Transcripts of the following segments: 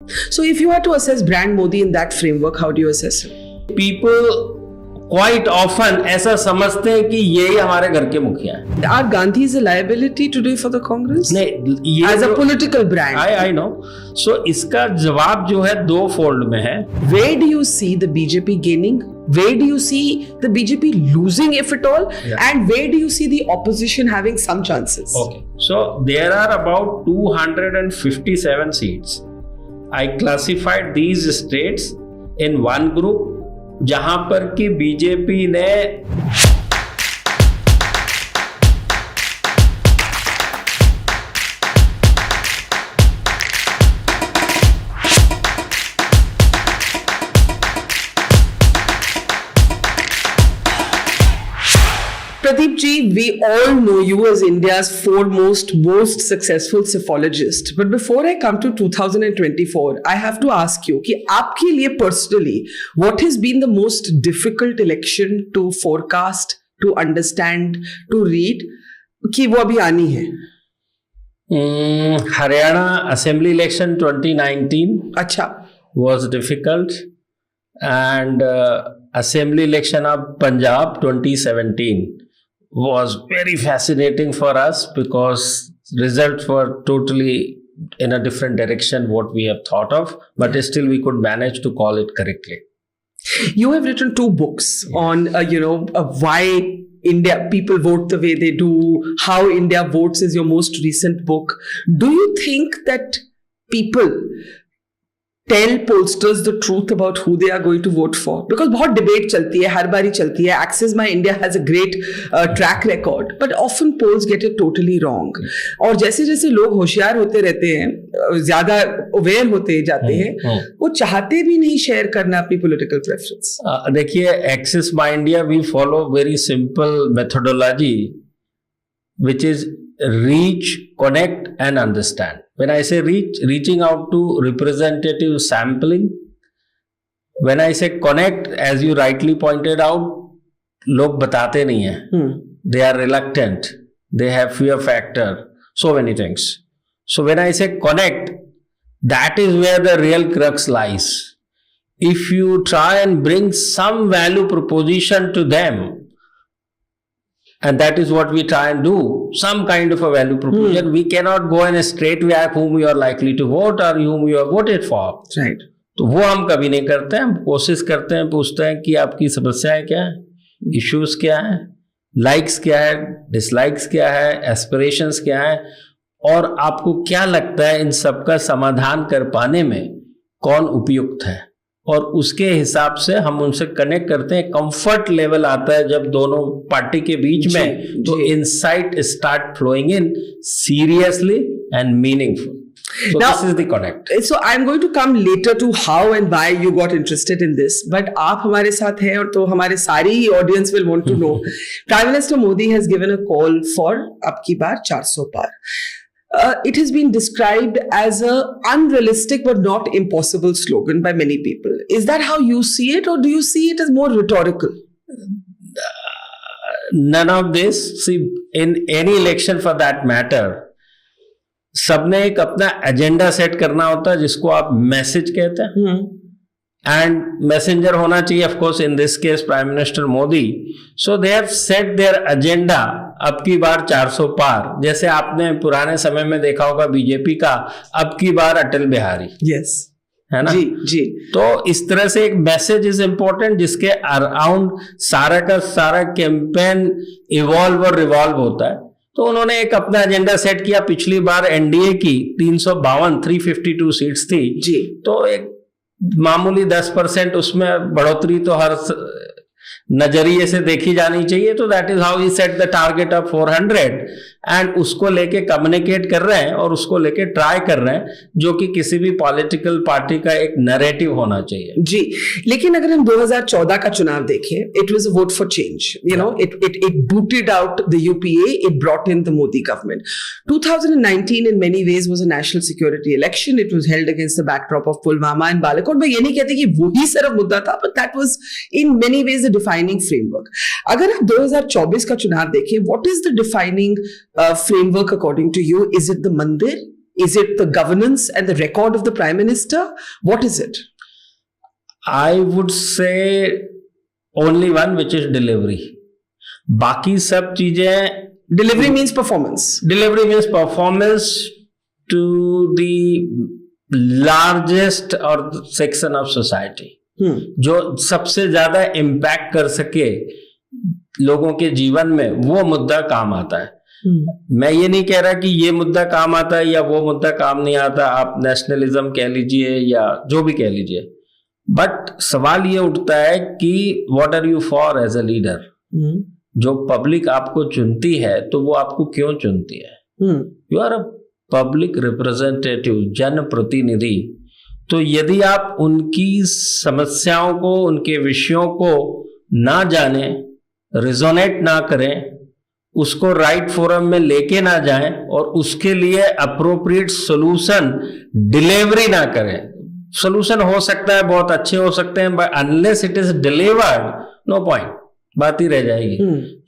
So if you had to assess brand Modi in that framework, how do you assess him? People quite often ऐसा समझते हैं कि यही हमारे घर के मुखिया हैं. Are Gandhi is a liability today for the Congress? नहीं, ये as a political brand. I know. So इसका जवाब जो है दो फोल्ड में है. Where do you see the BJP gaining? Where do you see the BJP losing, if at all? Yeah. And where do you see the opposition having some chances? Okay. So there are about 257 seats. I classified these states in one group जहां पर कि BJP ने Pradeep ji, we all know you as India's foremost, most successful psephologist. But before I come to 2024, I have to ask you कि आपके लिए personally, what has been the most difficult election to forecast, to understand, to read, कि वो अभी आनी है? Haryana assembly election 2019 अच्छा was difficult, and assembly election of Punjab 2017 was very fascinating for us because results were totally in a different direction what we have thought of, but still we could manage to call it correctly. You have written 2 books on why India people vote the way they do, how India votes is your most recent book. Do you think that people tell pollsters the truth about who they are going to vote for? Because बहुत debate चलती है, हर बारी चलती है. Access My India has a great track record, but often polls get it totally wrong. और जैसे जैसे लोग होशियार होते रहते हैं, ज़्यादा aware होते जाते हैं, वो चाहते भी नहीं शेयर करना अपनी political preference. देखिए, Access My India we follow very simple methodology, which is reach, connect and understand. When I say reach, reaching out to representative sampling. When I say connect, as you rightly pointed out, लोग बताते नहीं हैं. They are reluctant. They have fear factor. So many things. So when I say connect, that is where the real crux lies. If you try and bring some value proposition to them, and that is what we try and do, some kind of a value proposition. We cannot go in a straight way whom you are likely to vote or whom you have voted for. Right. तो वो हम कभी नहीं करते हैं. हम कोशिश करते हैं, पूछते हैं कि आपकी समस्याएं क्या है, इश्यूज क्या है, लाइक्स क्या है, डिसलाइक्स क्या है, एस्पिरेशंस क्या है, और आपको क्या लगता है इन सबका समाधान कर पाने में कौन उपयुक्त है, और उसके हिसाब से हम उनसे कनेक्ट करते हैं. कंफर्ट लेवल आता है जब दोनों पार्टी के बीच में, तो insight start flowing in seriously and meaningful. So now, this is the connect. So I'm going to come later to how and why you got interested in this. But आप हमारे साथ हैं और तो हमारे सारी audience will want to know. Prime Minister Modi has given a call for अब की बार 400 पार. It has been described as a unrealistic but not impossible slogan by many people. Is that how you see it, or do you see it as more rhetorical? None of this. See, in any election for that matter, सबने एक अपना agenda set करना होता है जिसको आप message कहते हैं. एंड मैसेंजर होना चाहिए, of course in this case prime minister Modi. So they have set their agenda. अब की बार 400 पार, जैसे आपने पुराने समय में देखा होगा बीजेपी का अब की बार अटल बिहारी. यस, है ना? जी जी. तो इस तरह से एक मैसेज इज इंपॉर्टेंट जिसके अराउंड सारा का सारा कैंपेन इवॉल्व और रिवॉल्व होता है. तो उन्होंने एक अपना एजेंडा सेट किया. पिछली बार एनडीए की 352 सीट्स थी जी. तो एक मामूली 10% उसमें बढ़ोतरी तो हर नजरिए से देखी जानी चाहिए. तो that is how he set the target of 400 and उसको लेके कम्युनिकेट कर रहे हैं और उसको लेके ट्राई कर रहे हैं, जो कि किसी भी पॉलिटिकल पार्टी का एक नैरेटिव होना चाहिए. जी, लेकिन अगर हम 2014 का चुनाव देखें, it was a vote for change. You know, it booted out the UPA, it brought in the Modi government. 2019 in many ways was a national security election. It was held against the backdrop of Pulwama and Balakot. मैं ये नहीं कहती कि वही सिर्फ मुद्दा था, but that was in many ways a defining framework. अगर आप 2024 का चुनाव देखें, what is the defining framework according to you? Is it the mandir? Is it the governance and the record of the Prime Minister? What is it? I would say only one, which is delivery. बाकी सब चीजें, Delivery means performance. delivery means performance to the largest or section of society. जो सबसे ज्यादा impact कर सके लोगों के जीवन में, वो मुद्दा काम आता है। मैं ये नहीं कह रहा कि ये मुद्दा काम आता है या वो मुद्दा काम नहीं आता, आप नेशनलिज्म कह लीजिए या जो भी कह लीजिए, बट सवाल ये उठता है कि what are you for as a leader. जो पब्लिक आपको चुनती है तो वो आपको क्यों चुनती है? You are a public representative, जन प्रतिनिधि। तो यदि आप उनकी समस्याओं को, उनके विषयों को ना जाने, रिजोनेट ना करें, उसको राइट फोरम में लेके ना जाएं और उसके लिए अप्रोप्रिएट सॉल्यूशन डिलीवरी ना करें। सॉल्यूशन हो सकता है, बहुत अच्छे हो सकते हैं, but unless it is delivered, no point, बात ही रह जाएगी।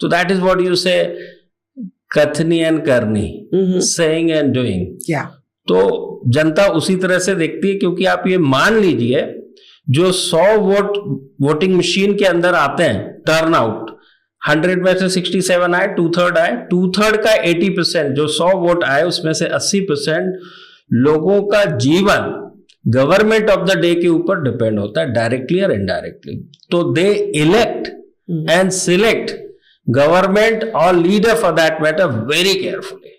तो दैट इज व्हाट यू से कथनी एंड करनी, सेइंग एंड डूइंग। तो जनता उसी तरह से देखती है, क्योंकि आप ये मान लीजिए जो 100 वोटिंग मशीन के अंदर आते हैं, टर्न आउट 100 में से 67 आए, 2/3 आए, 2/3 का 80%, जो 100 वोट आए उसमें से 80% लोगों का जीवन गवर्नमेंट ऑफ द डे के ऊपर डिपेंड होता है, डायरेक्टली और इनडायरेक्टली। तो दे elect and select government or leader for that matter very carefully,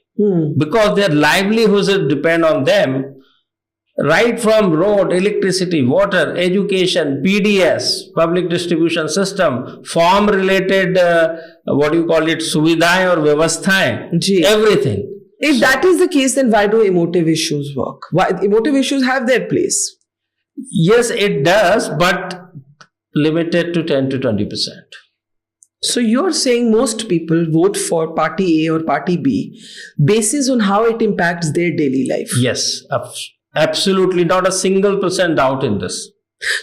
because their livelihoods depend on them, right from road, electricity, water, education, PDS, public distribution system, farm related what do you call it, suvidhaएं और व्यवस्थाएं, everything. If that is the case, then why do emotive issues work? Why emotive issues have their place? Yes, it does, but limited to 10 to 20%. So you're saying most people vote for party A or party B basis on how it impacts their daily life? Yes, absolutely, not a single % doubt in this.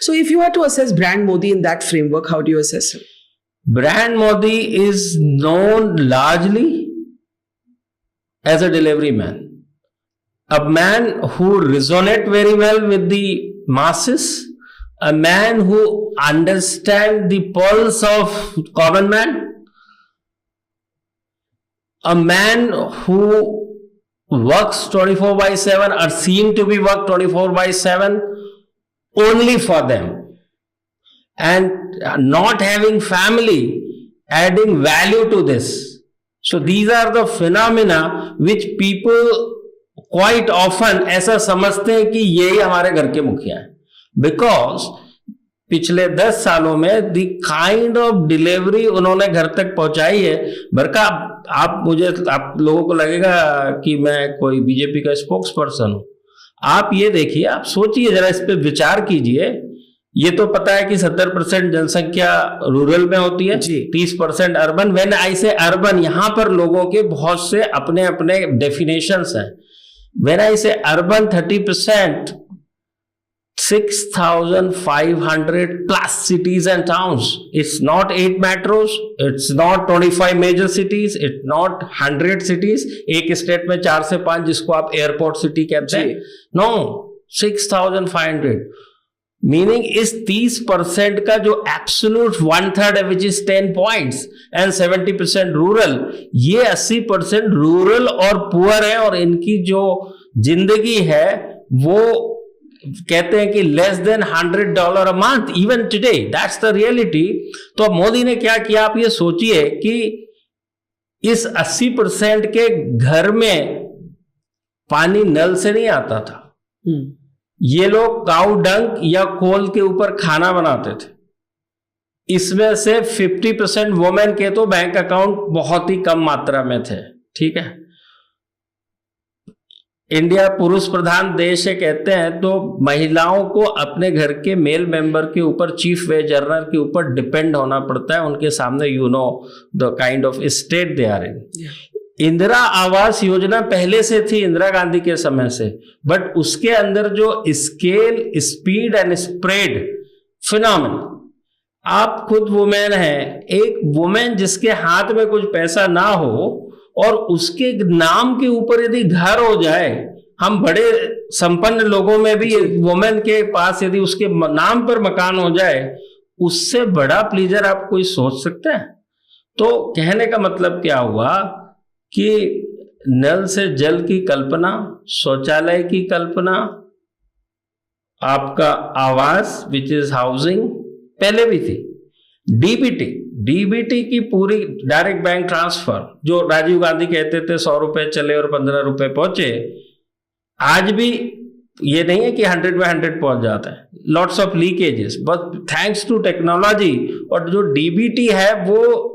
So if you were to assess Brand Modi in that framework, how do you assess him? Brand Modi is known largely as a delivery man, a man who resonates very well with the masses, a man who understands the pulse of common man, a man who works 24/7 or seem to be work 24/7 only for them, and not having family adding value to this. So these are the phenomena which people quite often ऐसा समझते हैं कि यही हमारे घर के मुखिया हैं, बिकॉज पिछले 10 सालों में द काइंड ऑफ डिलीवरी उन्होंने घर तक पहुंचाई है। बरका आप लोगों को लगेगा कि मैं कोई बीजेपी का स्पोक्स पर्सन हूं। आप ये देखिए, आप सोचिए जरा, इस पे विचार कीजिए। ये तो पता है कि 70% जनसंख्या रूरल में होती है, 30% अर्बन। व्हेन आई से अर्बन, यहां पर लोगों के बहुत से अपने अपने डेफिनेशंस हैं। व्हेन आई से urban 30%, 6,500 plus cities and towns. It's not 8 metros, it's not 25 major cities, it's not 100 cities. एक स्टेट में 4 से 5 जिसको आप एयरपोर्ट सिटी कहते हैं, नो 6,500। मीनिंग इस 30% का जो एब्सोल्यूट 1/3 है, which is 10 points, and 70% rural, ये 80% रूरल और पुअर है, और इनकी जो जिंदगी है वो कहते हैं कि less than $100 a month even today. That's the reality. तो अब मोदी ने क्या किया, आप ये सोचिए कि इस 80% के घर में पानी नल से नहीं आता था। ये लोग काऊ डंक या कोल के ऊपर खाना बनाते थे। इसमें से 50% वुमेन के तो बैंक अकाउंट बहुत ही कम मात्रा में थे। ठीक है, इंडिया पुरुष प्रधान देश है कहते हैं, तो महिलाओं को अपने घर के मेल मेंबर के ऊपर, चीफ वेज अर्नर के ऊपर डिपेंड होना पड़ता है। उनके सामने you know the kind of state they are in. Indira Awas Yojana पहले से थी, इंदिरा गांधी के समय से, बट उसके अंदर जो scale, speed and spread phenomenal, आप खुद वुमेन हैं, एक वुमेन जिसके हाथ में कुछ पैसा ना हो और उसके नाम के ऊपर यदि घर हो जाए, हम बड़े संपन्न लोगों में भी वुमेन के पास यदि उसके नाम पर मकान हो जाए, उससे बड़ा प्लीजर आप कोई सोच सकते हैं? तो कहने का मतलब क्या हुआ कि नल से जल की कल्पना, शौचालय की कल्पना, आपका आवास विच इज हाउसिंग पहले भी थी। डीबीटी की पूरी डायरेक्ट बैंक ट्रांसफर, जो राजीव गांधी कहते थे 100 रुपए चले और 15 रुपए पहुंचे, आज भी ये नहीं है कि 100 में 100 पहुंच जाता है, lots of leakages, but thanks to technology. और जो डीबीटी है वो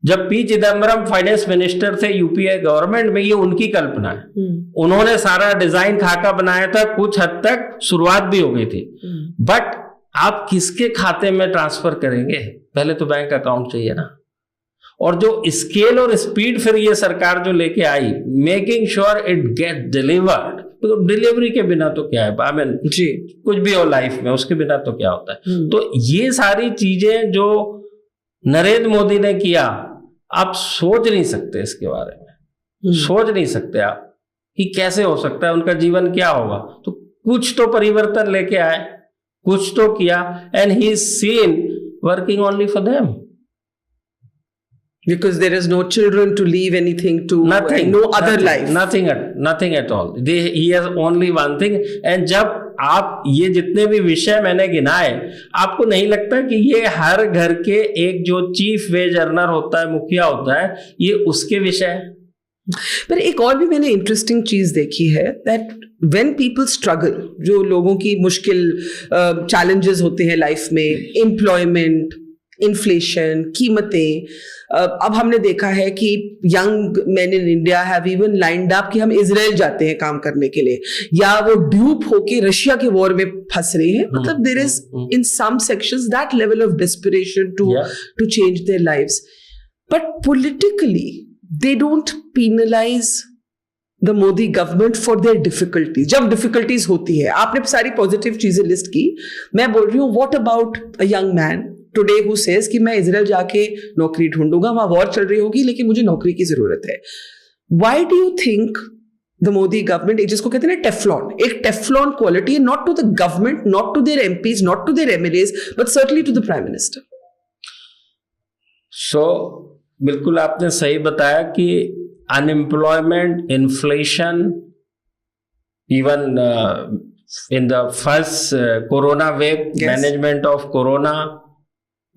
जब पी चिदम्बरम फाइनेंस मिनिस्टर थे यूपीए गवर्नमेंट में, ये उनकी कल्पना है। उन्होंने सारा डिजाइन खाका बनाया था, कुछ हद तक शुरुआत भी हो गई थी, बट आप किसके खाते में ट्रांसफर करेंगे? पहले तो बैंक अकाउंट चाहिए ना। और जो स्केल और स्पीड फिर ये सरकार जो लेके आई, making sure it get delivered, तो डिलीवरी के बिना तो क्या है, आई मीन जी कुछ भी हो लाइफ में, उसके बिना तो क्या होता है। तो ये सारी चीजें जो नरेंद्र मोदी ने किया, आप सोच नहीं सकते इसके बारे में, सोच नहीं सकते आप कि कैसे हो सकता है, उनका जीवन क्या होगा। तो कुछ तो परिवर्तन लेके आए, कुछ तो किया, and he is seen working only for them, because there is no children to leave anything to, nothing, no other life, nothing at all. He has only one thing. And जब आप ये जितने भी विषय मैंने गिनाए, आपको नहीं लगता कि ये हर घर के एक जो चीफ वेज अर्नर होता है, मुखिया होता है, ये उसके विषय है? पर एक और भी मैंने इंटरेस्टिंग चीज देखी है, दैट व्हेन पीपल स्ट्रगल, जो लोगों की मुश्किल चैलेंजेस होते हैं लाइफ में, एम्प्लॉयमेंट, इन्फ्लेशन, कीमतें, अब हमने देखा है कि young main in India have even lined up कि हम इजराइल जाते हैं काम करने के लिए, या वो ड्यूप होके रशिया के वॉर में फंस रहे हैं। मतलब there is in some sections that level of desperation to change their lives, but politically they don't penalize the Modi government for their difficulties. जब difficulties होती है, आपने सारी पॉजिटिव चीजें लिस्ट की, मैं बोल रही हूँ what about a young man today who says कि मैं इजराइल जाके नौकरी ढूंढूंगा, वहां वॉर चल रही होगी लेकिन मुझे नौकरी की जरूरत है। Why do you think the Modi government, जिसको कहते हैं ना टेफ्लॉन, एक टेफ्लॉन क्वालिटी है, not to the government, not to their MPs, not to their MLAs, but certainly to the Prime Minister? So बिल्कुल आपने सही बताया कि unemployment, inflation, even in the first corona wave, management of corona,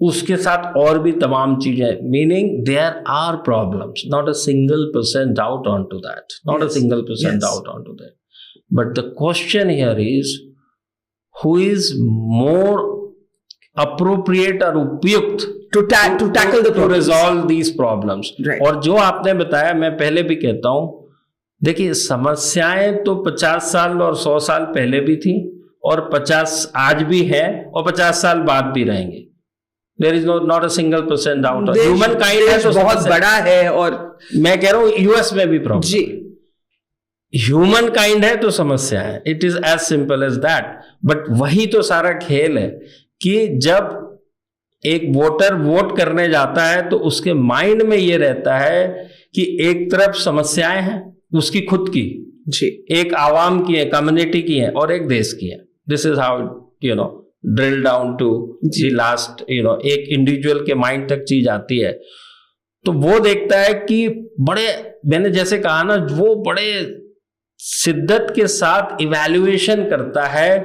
उसके साथ और भी तमाम चीजें, meaning there are problems, not a single percent doubt on to that, not a single percent doubt on to that, but the question here is who is more appropriate और उपयुक्त to tackle the to resolve these problems. Right. और जो आपने बताया, मैं पहले भी कहता हूं, देखिए समस्याएं तो 50 साल और 100 साल पहले भी थी, और 50 आज भी है, और 50 साल बाद भी रहेंगे। There is not a single percent doubt. Human kind है तो बहुत बड़ा है, और मैं कह रहा हूं यूएस में भी प्रॉब्लम जी, ह्यूमन काइंड है तो समस्या है, it is as simple as that. But वही तो सारा खेल है कि जब एक वोटर वोट करने जाता है तो उसके माइंड में ये रहता है कि एक तरफ समस्याएं हैं उसकी खुद की जी, एक आवाम की है, कम्युनिटी की है, और एक देश की है। This is how drill down to the last, एक इंडिविजुअल के माइंड तक चीज आती है। तो वो देखता है कि बड़े, मैंने जैसे कहा ना, वो बड़े शिद्दत के साथ इवैल्यूएशन करता है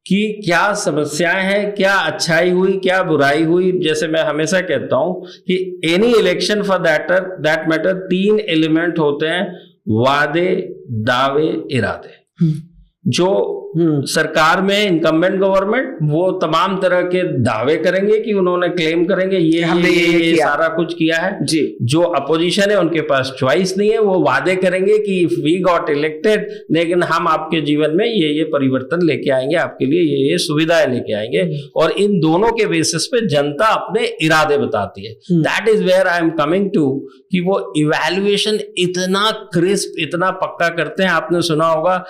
कि क्या समस्याएं हैं, क्या अच्छाई हुई, क्या बुराई हुई। जैसे मैं हमेशा कहता हूं कि any election for that matter 3 element होते हैं, वादे, दावे, इरादे। जो सरकार में इनकम्बेंट गवर्नमेंट, वो तमाम तरह के दावे करेंगे कि उन्होंने क्लेम करेंगे ये हमने ये सारा कुछ किया है जी। जो अपोजिशन है उनके पास चॉइस नहीं है, वो वादे करेंगे कि इफ वी गॉट इलेक्टेड, लेकिन हम आपके जीवन में ये परिवर्तन लेके आएंगे, आपके लिए ये सुविधाएं लेके आएंगे। और इन दोनों के बेसिस पे जनता अपने इरादे बताती है। That is where I am coming to, कि वो इवैल्यूएशन इतना क्रिस्प, इतना पक्का करते हैं। आपने सुना होगा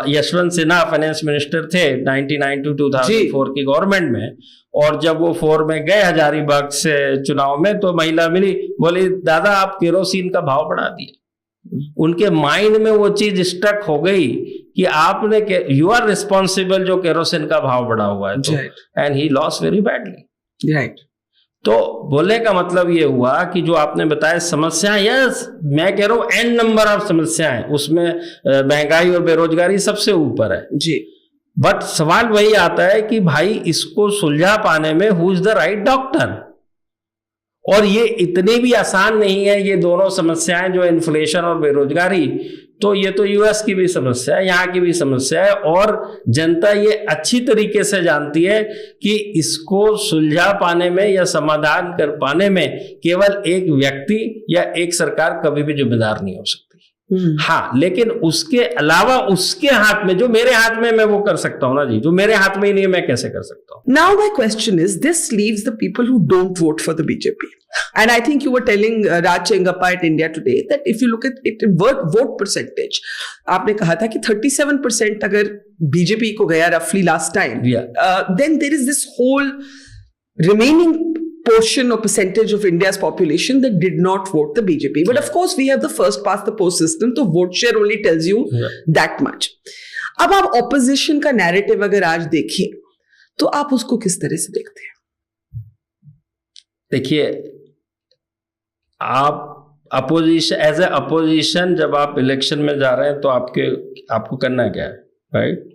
यशवंत सिन्हा फाइनेंस मिनिस्टर थे 99 to 2004 की गवर्नमेंट में, और जब वो 4 में गए हजारीबाग से चुनाव में, तो महिला मिली, बोली दादा आप केरोसिन का भाव बढ़ा दिए। उनके माइंड में वो चीज स्टक हो गई कि आपने यू आर रिस्पॉन्सिबल जो केरोसिन का भाव बढ़ा हुआ है, तो and he loss very badly. Right. तो बोलने का मतलब ये हुआ कि जो आपने बताया समस्या, यस मैं कह रहा हूं एन नंबर ऑफ समस्याएं, उसमें महंगाई और बेरोजगारी सबसे ऊपर है जी। बट सवाल वही आता है कि भाई इसको सुलझा पाने में who is the right doctor. और ये इतनी भी आसान नहीं है, ये दोनों समस्याएं जो इन्फ्लेशन और बेरोजगारी, तो ये तो यूएस की भी समस्या है, यहाँ की भी समस्या है, और जनता ये अच्छी तरीके से जानती है कि इसको सुलझा पाने में या समाधान कर पाने में केवल एक व्यक्ति या एक सरकार कभी भी जिम्मेदार नहीं हो सकती। हाँ, लेकिन उसके अलावा उसके हाथ में, जो मेरे हाथ में मैं वो कर सकता हूं ना जी, जो मेरे हाथ में ही नहीं है मैं कैसे कर सकता हूं। Now my question is, this leaves the people who don't vote for the BJP. And I think you were telling Raj Chengappa at India Today that if you look at it in vote percentage, आपने कहा था कि 37% अगर BJP को गया roughly last time, then there is this whole remaining portion or percentage of India's population that did not vote the BJP. But of course, we have the first past the post system, so vote share only tells you that much. अब आप opposition का narrative अगर आज देखें, तो आप उसको किस तरह से देखते हैं? देखिए, आप अपोजिशन, एज ए अपोजिशन जब आप इलेक्शन में जा रहे हैं तो आपको करना क्या है, राइट?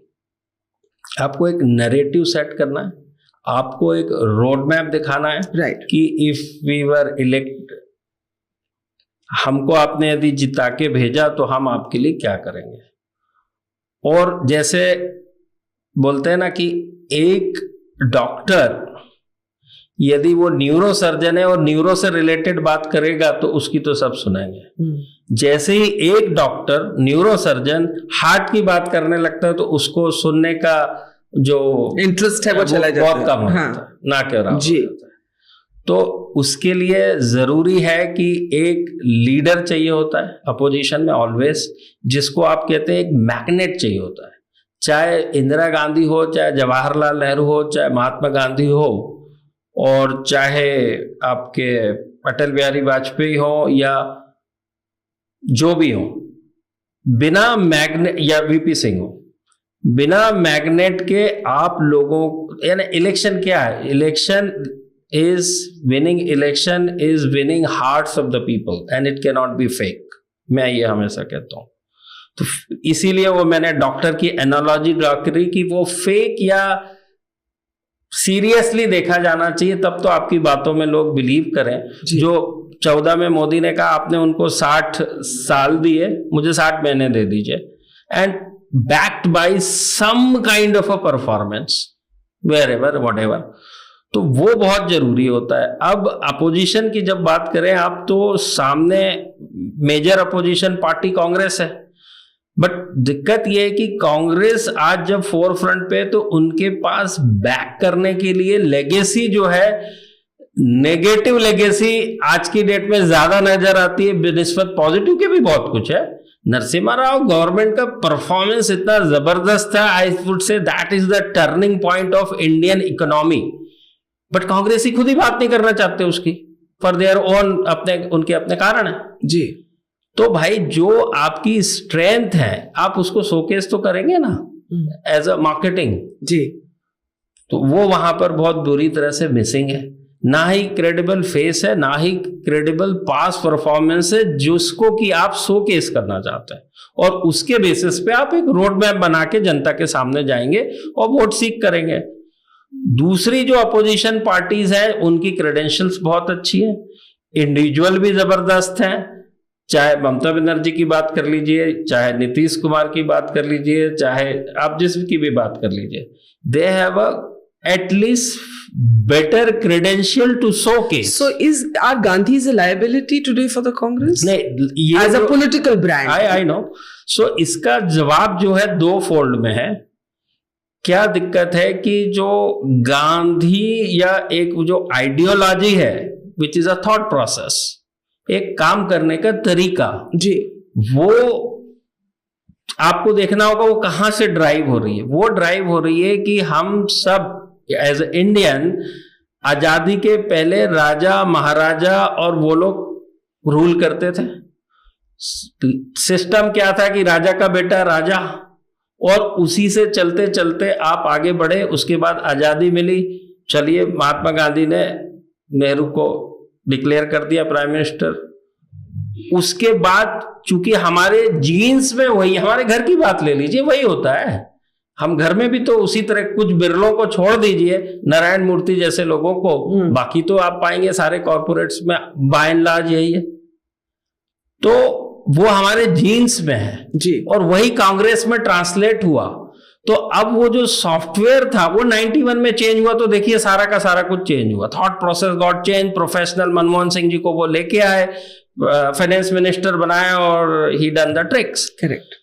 आपको एक नैरेटिव सेट करना है, आपको एक रोड मैप दिखाना है, राइट, कि इफ वी वर इलेक्ट, हमको आपने यदि जिता के भेजा तो हम आपके लिए क्या करेंगे। और जैसे बोलते हैं ना कि एक डॉक्टर यदि वो न्यूरो सर्जन है और न्यूरो से रिलेटेड बात करेगा तो उसकी तो सब सुनेंगे। जैसे ही एक डॉक्टर न्यूरो सर्जन हार्ट की बात करने लगता है तो उसको सुनने का जो इंटरेस्ट है वो चला जाता है, बहुत कम होता है, ना कह रहा जी। तो उसके लिए जरूरी है कि एक लीडर चाहिए होता है अपोजिशन में ऑलवेज, जिसको आप कहते हैं एक मैग्नेट चाहिए होता है। चाहे इंदिरा गांधी हो, चाहे जवाहरलाल नेहरू हो, चाहे महात्मा गांधी हो, और चाहे आपके अटल बिहारी वाजपेयी हो, या जो भी हो, बिना मैग्नेट, या वीपी सिंह हो, बिना मैग्नेट के आप लोगों, यानी इलेक्शन क्या है, election is winning hearts of the people and it can not be fake. मैं ये हमेशा कहता हूं, तो इसीलिए वो मैंने डॉक्टर की एनालॉजी ड्रा करी कि वो फेक या सीरियसली देखा जाना चाहिए, तब तो आपकी बातों में लोग बिलीव करें। जो 14 में मोदी ने कहा आपने उनको 60 साल दिए, मुझे 60 महीने दे दीजिए, and backed by some kind of a performance wherever whatever, तो वो बहुत जरूरी होता है। अब अपोजिशन की जब बात करें आप, तो सामने मेजर अपोजिशन पार्टी कांग्रेस है, बट दिक्कत ये है कि कांग्रेस आज जब फोर फ्रंट पे, तो उनके पास बैक करने के लिए लेगेसी जो है, नेगेटिव लेगेसी आज की डेट में ज्यादा नजर आती है, बिनिस्बत पॉजिटिव के भी बहुत कुछ है। नरसिम्हा राव गवर्नमेंट का परफॉर्मेंस इतना जबरदस्त था, I would say that is the turning point of Indian economy, but Congress ही खुद ही बात नहीं करना चाहते उसकी, फॉर देयर ओन, उनके अपने कारण है जी। तो भाई जो आपकी स्ट्रेंथ है आप उसको शोकेस तो करेंगे ना एज अ मार्केटिंग जी, तो वो वहां पर बहुत बुरी तरह से मिसिंग है। ना ही क्रेडिबल फेस है, ना ही क्रेडिबल पास परफॉर्मेंस है जिसको कि आप शोकेस करना चाहते हैं, और उसके बेसिस पे आप एक रोड मैप बना के जनता के सामने जाएंगे और वोट सीख करेंगे। दूसरी जो अपोजिशन पार्टीज हैं उनकी क्रेडेंशियल्स बहुत अच्छी है, इंडिविजुअल भी जबरदस्त हैं, चाहे ममता बनर्जी की बात कर लीजिए, चाहे नीतीश कुमार की बात कर लीजिए, चाहे आप जिसकी भी बात कर लीजिए, they have a at least better credential to showcase. So are Gandhis a liability today for the Congress? नहीं, as a political brand. I know. So इसका जवाब जो है दो फोल्ड में है। क्या दिक्कत है कि जो गांधी या एक जो आइडियोलॉजी है, which is a thought process, एक काम करने का तरीका जी, वो आपको देखना होगा वो कहां से ड्राइव हो रही है। वो ड्राइव हो रही है कि हम सब एज इंडियन आजादी के पहले राजा महाराजा और वो लोग रूल करते थे, सिस्टम क्या था कि राजा का बेटा राजा, और उसी से चलते चलते आप आगे बढ़े। उसके बाद आजादी मिली, चलिए महात्मा गांधी ने नेहरू को डिक्लेयर कर दिया प्राइम मिनिस्टर। उसके बाद चूंकि हमारे जीन्स में वही, हमारे घर की बात ले लीजिए, वही होता है। हम घर में भी तो उसी तरह, कुछ बिरलों को छोड़ दीजिए, नारायण मूर्ति जैसे लोगों को, बाकी तो आप पाएंगे सारे कॉर्पोरेट्स में बाय एंड लार्ज यही है। तो वो हमारे जीन्स में है जी, और वही कांग्रेस में ट्रांसलेट हुआ। तो अब वो जो सॉफ्टवेयर था वो 91 में चेंज हुआ, तो देखिए सारा का सारा कुछ चेंज हुआ। Thought process got change, professional Manmohan Singh ji को वो लेके आए, फाइनेंस मिनिस्टर बनाया और he done the tricks. Correct.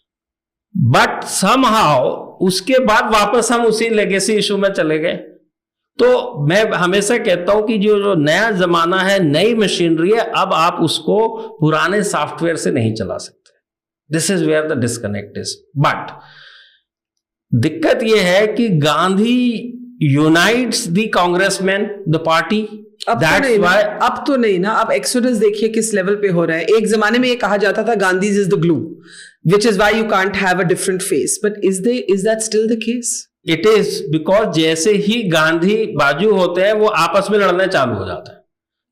But somehow उसके बाद वापस हम उसी लेगेसी इशू में चले गए। तो मैं हमेशा कहता हूं कि जो नया जमाना है, नई मशीनरी है, अब आप उसको पुराने सॉफ्टवेयर से नहीं चला सकते। This is where the disconnect is. But दिक्कत यह है कि Gandhi unites the congressman, the party. अब तो नहीं ना। अब एक्सोडस देखिए किस लेवल पे हो रहा है। एक जमाने में ये कहा जाता था Gandhi is the glue, which is why you can't have a different face. But is that still the case? It is, because जैसे ही गांधी बाजू होते हैं वो आपस में लड़ने चालू हो जाता है।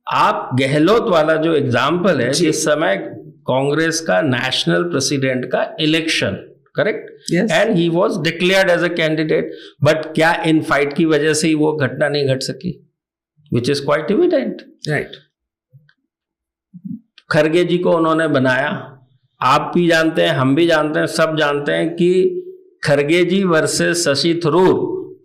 आप गहलोत वाला जो एग्जाम्पल है, जिस समय कांग्रेस का नेशनल प्रेसिडेंट का election, correct, and he was declared as a candidate, but क्या इन फाइट की वजह से ही वो घटना नहीं घट सकी, which is quite evident, right. Kharge ji को उन्होंने बनाया, आप भी जानते हैं, हम भी जानते हैं, सब जानते हैं कि Kharge ji versus Shashi Tharoor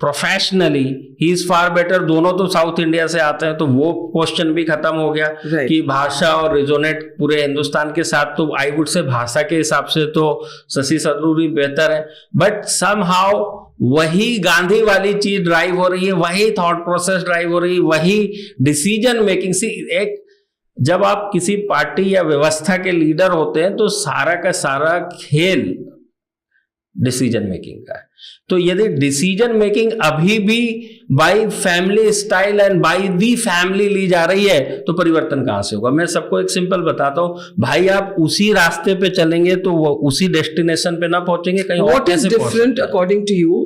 professionally he is far better. दोनों तो साउथ इंडिया से आते हैं, तो वो क्वेश्चन भी खत्म हो गया कि भाषा और रिजोनेट पूरे हिंदुस्तान के साथ। तो आई वुड से भाषा के हिसाब से तो शशि थरूर ही बेहतर है। बट समहाउ वही गांधी वाली चीज ड्राइव हो रही है, वही थॉट प्रोसेस ड्राइव हो रही है, वही डिसीजन मेकिंग। सी एक, जब आप किसी पार्टी या व्यवस्था के लीडर होते हैं तो सारा का सारा खेल डिसीजन मेकिंग का है। तो यदि डिसीजन मेकिंग अभी भी by family style and by the family ली जा रही है, तो परिवर्तन कहां से होगा? मैं सबको एक सिंपल बताता हूं भाई, आप उसी रास्ते पे चलेंगे तो वो उसी डेस्टिनेशन पे ना पहुंचेंगे, कहीं और कैसे पहुंचेंगे? What is different according to you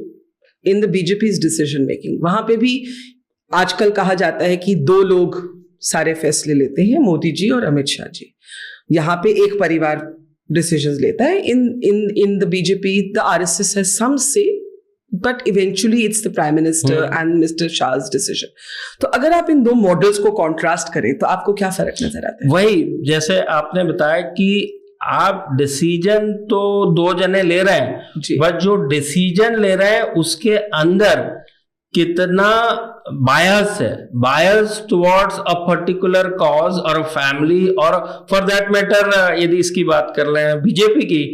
in the BJP's decision making? वहां पे भी आजकल कहा जाता है कि दो लोग सारे फैसले लेते हैं, मोदी जी और अमित शाह जी। यहाँ पे एक परिवार डिसीजंस लेता है। In the BJP the RSS has some say, but eventually it's the prime minister and mister Shah's decision. तो अगर आप इन दो मॉडल्स को कॉन्ट्रास्ट करें तो आपको क्या फर्क नजर आता है? वही, जैसे आपने बताया कि आप डिसीजन तो दो जने ले रहे हैं, बट जो डिसीजन ले रहे हैं उसके अंदर कितना बायस है, bias towards a particular cause और अ फैमिली, और फॉर दैट मैटर यदि इसकी बात कर रहे हैं बीजेपी की,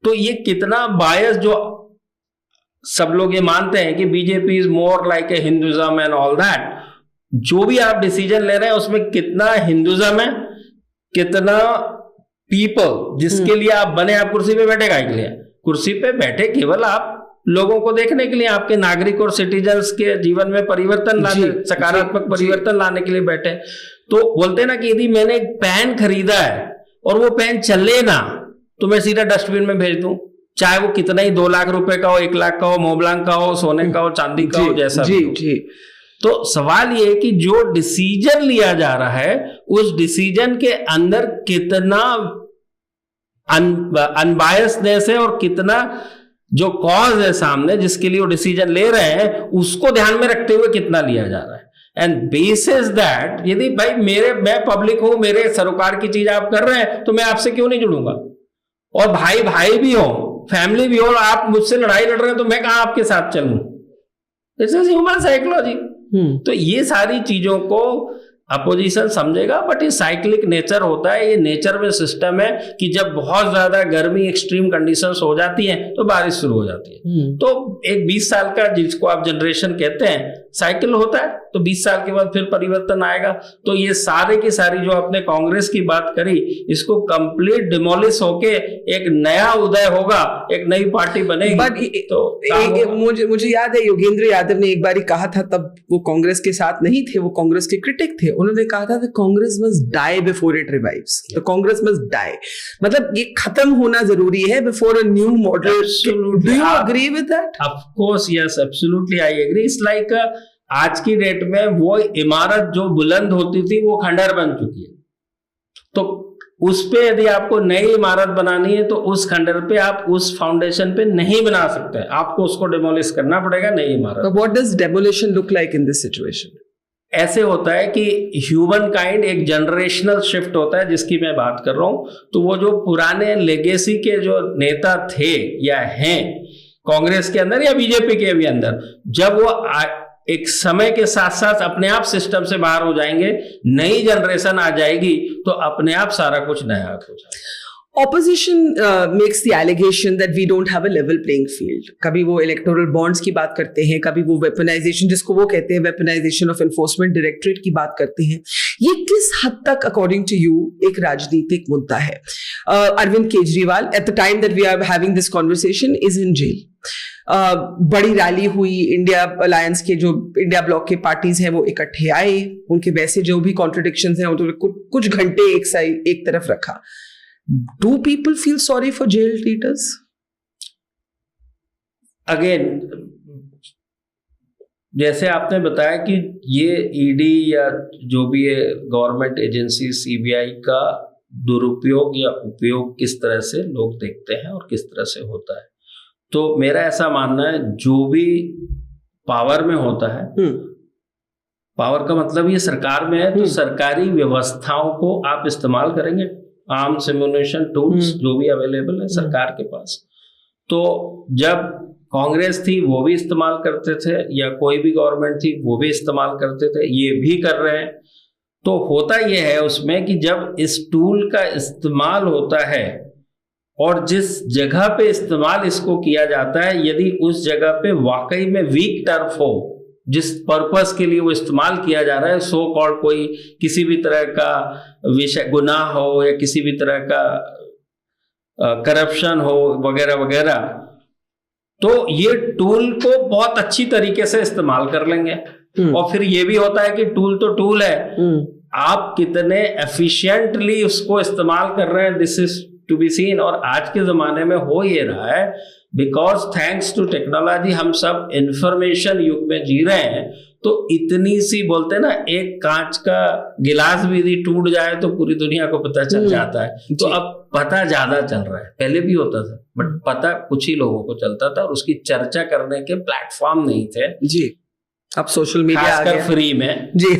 तो ये कितना बायस, जो सब लोग ये मानते हैं कि BJP is more like a Hinduism and all that. जो भी आप डिसीजन ले रहे हैं उसमें कितना हिंदुइज्म है, कितना पीपल जिसके लिए आप बने। आप कुर्सी पे बैठे काहे के लिए? कुर्सी पे बैठे केवल आप लोगों को देखने के लिए, आपके नागरिक और सिटीजन्स के जीवन में परिवर्तन लाने, सकारात्मक परिवर्तन लाने के लिए बैठे। तो बोलते हैं ना कि यदि मैंने एक पेन खरीदा है और वो पेन चले ना, तो मैं सीधा डस्टबिन में भेज दूं, चाहे वो कितना ही 2 लाख रुपए का हो, 1 लाख का हो, मोबलांक का हो, सोने का हो, चांदी का हो, जैसा भी हो। तो सवाल ये है कि जो डिसीजन लिया जा रहा है उस डिसीजन के अंदर कितना अनबायसनेस है और कितना जो कॉज है सामने जिसके लिए वो डिसीजन ले रहे हैं उसको ध्यान में रखते हुए कितना लिया जा रहा है। एंड बेसिस दैट, यदि भाई मैं पब्लिक हूं, मेरे सरोकार की चीज आप कर रहे हैं, तो मैं आपसे क्यों नहीं जुड़ूंगा? और भाई भाई भी हो, फैमिली भी हो, और आप मुझसे लड़ाई लड़ रहे हैं, तो मैं कहां आपके साथ चलूं? This is human psychology. तो ये सारी चीजों को अपोजिशन समझेगा, बट ये साइक्लिक नेचर होता है, ये नेचर में सिस्टम है कि जब बहुत ज्यादा गर्मी, एक्सट्रीम कंडीशंस हो जाती हैं तो बारिश शुरू हो जाती है। तो एक 20 साल का, जिसको आप जनरेशन कहते हैं, साइकिल होता है, तो 20 साल के बाद फिर परिवर्तन आएगा। तो ये सारे की सारी जो आपने कांग्रेस की बात करी, इसको कंप्लीट डिमोलिश होके एक नया उदय होगा, एक नई पार्टी बनेगी। तो मुझे याद है योगेंद्र यादव ने एक बार कहा था, तब वो कांग्रेस के साथ नहीं थे, वो कांग्रेस के क्रिटिक थे। उन्होंने कहा था Congress must die before it revives, the Congress must die, मतलब ये खत्म होना जरूरी है before a new model. Do you agree with that? Of course yes, absolutely I agree. It's like आज की डेट में वो इमारत जो बुलंद होती थी वो खंडर बन चुकी है, तो उस पे यदि आपको नई इमारत बनानी है तो उस खंडर पे आप उस फाउंडेशन पे नहीं बना सकते, आपको उसको डिमोलिश करना पड़ेगा, नई इमारत। What does demolition look like in this situation? ऐसे होता है कि ह्यूमन काइंड एक जनरेशनल शिफ्ट होता है जिसकी मैं बात कर रहा हूं। तो वो जो पुराने लेगेसी के जो नेता थे या हैं कांग्रेस के अंदर या बीजेपी के भी अंदर, जब वो एक समय के साथ साथ अपने आप सिस्टम से बाहर हो जाएंगे, नई जनरेशन आ जाएगी तो अपने आप सारा कुछ नया हो जाएगा। Opposition makes the allegation that we don't have a level playing field. कभी वो electoral bonds की बात करते हैं, कभी वो weaponization, जिसको वो कहते हैं weaponization of enforcement directorate की बात करते हैं। ये किस हद तक according to you एक राजनीतिक मुद्दा है? Arvind Kejriwal at the time that we are having this conversation is in jail. बड़ी रैली हुई, इंडिया अलायंस के जो इंडिया ब्लॉक के पार्टीज हैं वो इकट्ठे आए, उनके वैसे जो भी कॉन्ट्रडिक्शंस हैं उन्होंने कुछ घंटे एक तरफ रखा। Do people feel sorry for jailed leaders? Again, जैसे आपने बताया कि ये ईडी या जो भी है गवर्नमेंट एजेंसी सीबीआई का दुरुपयोग या उपयोग किस तरह से लोग देखते हैं और किस तरह से होता है, तो मेरा ऐसा मानना है जो भी पावर में होता है, पावर का मतलब ये सरकार में है तो सरकारी व्यवस्थाओं को आप इस्तेमाल करेंगे, आर्म सिमुलेशन टूल्स जो भी अवेलेबल है सरकार के पास। तो जब कांग्रेस थी वो भी इस्तेमाल करते थे, या कोई भी गवर्नमेंट थी वो भी इस्तेमाल करते थे, ये भी कर रहे हैं। तो होता यह है उसमें कि जब इस टूल का इस्तेमाल होता है और जिस जगह पे इस्तेमाल इसको किया जाता है, यदि उस जगह पे वाकई में वीक टर्फ हो, जिस पर्पस के लिए वो इस्तेमाल किया जा रहा है, सो कॉल्ड कोई किसी भी तरह का विषय गुनाह हो या किसी भी तरह का करप्शन हो वगैरह वगैरह, तो ये टूल को बहुत अच्छी तरीके से इस्तेमाल कर लेंगे। और फिर ये भी होता है कि टूल तो टूल है, आप कितने एफिशिएंटली उसको इस्तेमाल कर रहे हैं, this is to be seen. और आज के जमाने में हो ये रहा है बिकॉज थैंक्स टू टेक्नोलॉजी हम सब इंफॉर्मेशन युग में जी रहे हैं, तो इतनी सी बोलते हैं ना, एक कांच का गिलास भी यदि टूट जाए तो पूरी दुनिया को पता चल जाता है। तो अब पता ज्यादा चल रहा है, पहले भी होता था बट पता कुछ ही लोगों को चलता था और उसकी चर्चा करने के प्लेटफॉर्म नहीं थे जी। अब सोशल मीडिया आ गया फ्री में जी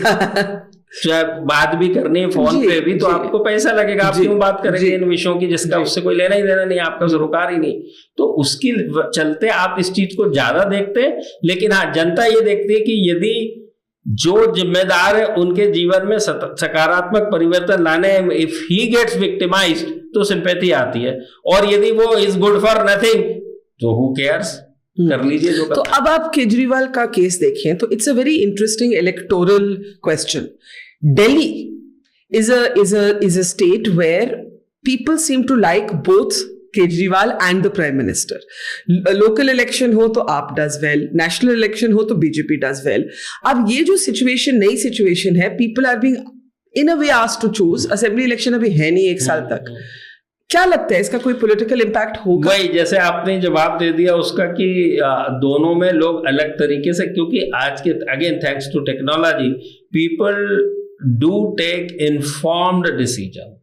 चाहे बात भी करनी है फोन पे भी तो आपको पैसा लगेगा, आप क्यों बात करेंगे इन विषयों की जिसका उससे कोई लेना ही देना नहीं, आपका सरोकार ही नहीं। तो उसकी चलते आप इस चीज को ज्यादा देखते हैं। लेकिन हाँ, जनता ये देखती है कि यदि जो जिम्मेदार है उनके जीवन में सकारात्मक परिवर्तन लाने, इफ ही गेट्स विक्टिमाइज्ड तो सिंपैथी आती है, और यदि वो इज गुड फॉर नथिंग तो हु केयर्स, कर लीजिए जो। तो अब आप केजरीवाल का केस देखें तो it's a very interesting electoral question. Delhi is a state where people seem to like both Kejriwal and the Prime Minister. Local election हो तो आप does well, national election हो तो BJP does well. अब ये जो situation, नई situation है, people are being in a way asked to choose. Assembly election अभी है नहीं एक साल तक। क्या लगता है इसका कोई पॉलिटिकल इम्पैक्ट होगा? वही जैसे आपने जवाब दे दिया उसका कि दोनों में लोग अलग तरीके से, क्योंकि आज के again thanks to technology people do take informed decision.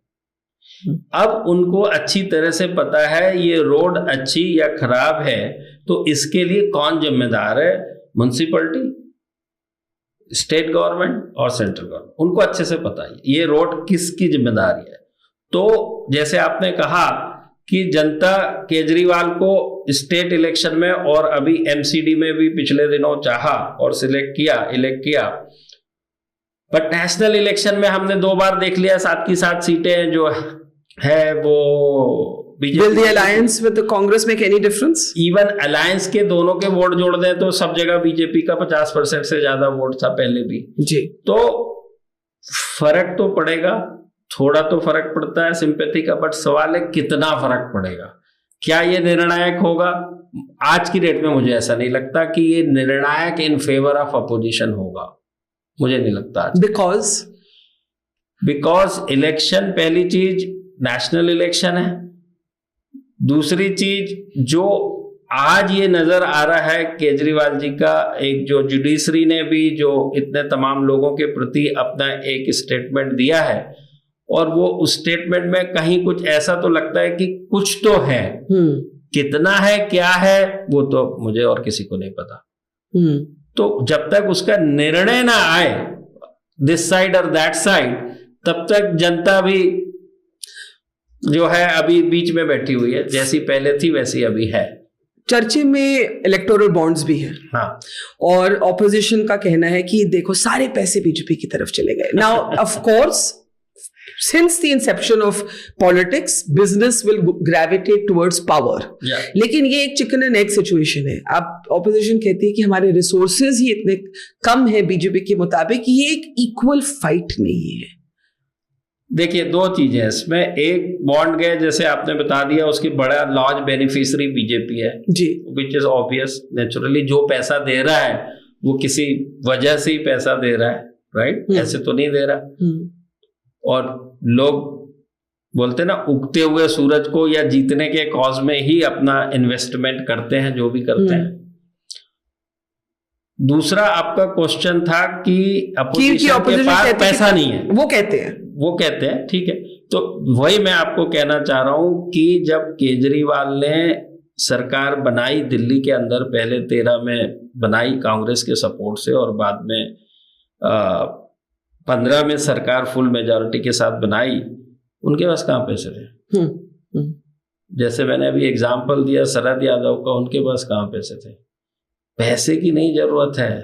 अब उनको अच्छी तरह से पता है ये रोड अच्छी या खराब है तो इसके लिए कौन जिम्मेदार है, म्युनिसिपैलिटी, स्टेट गवर्नमेंट और सेंट्रल गवर्नमेंट, उनको अच्छे से पता है ये रोड किसकी जिम्मेदारी है। तो जैसे आपने कहा कि जनता केजरीवाल को स्टेट इलेक्शन में और अभी एमसीडी में भी पिछले दिनों चाहा और इलेक्ट किया, बट नेशनल इलेक्शन में हमने 2 बार देख लिया 7 की 7 सीटें जो है वो BJP. Will the alliance with the Congress make any difference? Even alliance के दोनों के वोट जोड़ दें तो सब जगह बीजेपी का 50% से ज्यादा वोट था पहले भी जी। तो फर्क तो पड़ेगा, थोड़ा तो फर्क पड़ता है सिंपैथी का, बट सवाल है कितना फर्क पड़ेगा, क्या ये निर्णायक होगा? आज की डेट में मुझे ऐसा नहीं लगता कि ये निर्णायक इन फेवर ऑफ अपोजिशन होगा, मुझे नहीं लगता। बिकॉज इलेक्शन पहली चीज नेशनल इलेक्शन है, दूसरी चीज जो आज ये नजर आ रहा है केजरीवाल जी का एक जो जुडिशरी ने भी जो इतने तमाम लोगों के प्रति अपना एक स्टेटमेंट दिया है, और वो उस स्टेटमेंट में कहीं कुछ ऐसा तो लगता है कि कुछ तो है, कितना है क्या है वो तो मुझे और किसी को नहीं पता। तो जब तक उसका निर्णय ना आए दिस साइड और दैट साइड, तब तक जनता भी जो है अभी बीच में बैठी हुई है, जैसी पहले थी वैसी अभी है। चर्चे में इलेक्टोरल बॉन्ड्स भी है, हाँ, और ऑपोजिशन का कहना है कि देखो सारे पैसे बीजेपी की तरफ चले गए। Now of course since the inception of politics, business will gravitate towards power. लेकिन ये एक चिकन एंड एग सिचुएशन है। अब ऑपोजिशन कहती है कि हमारे रिसोर्सेज ही इतने कम है बीजेपी के मुताबिक, ये एक इक्वल फाइट नहीं है। देखिए दो चीजें इसमें, एक बॉन्ड गए जैसे आपने बता दिया, उसकी बड़ा लार्ज बेनिफिशियरी बीजेपी है जी, विच इज ऑब्वियस, नेचुरली जो पैसा दे रहा है वो किसी वजह से ही पैसा दे रहा है, राइट? ऐसे तो नहीं दे रहा। और लोग बोलते हैं ना, उगते हुए सूरज को या जीतने के कॉज में ही अपना इन्वेस्टमेंट करते हैं, जो भी करते हैं। दूसरा आपका क्वेश्चन था कि अपोजिशन के पास पैसा नहीं है, वो कहते हैं ठीक है। तो वही मैं आपको कहना चाह रहा हूं कि जब केजरीवाल ने सरकार बनाई दिल्ली के अंदर, पहले 13 में बनाई कांग्रेस के सपोर्ट से, और बाद में 15 में सरकार फुल मेजॉरिटी के साथ बनाई, उनके पास कहाँ पैसे थे? जैसे मैंने अभी एग्जाम्पल दिया शरद यादव का, उनके पास कहाँ पैसे थे? पैसे की नहीं जरूरत है,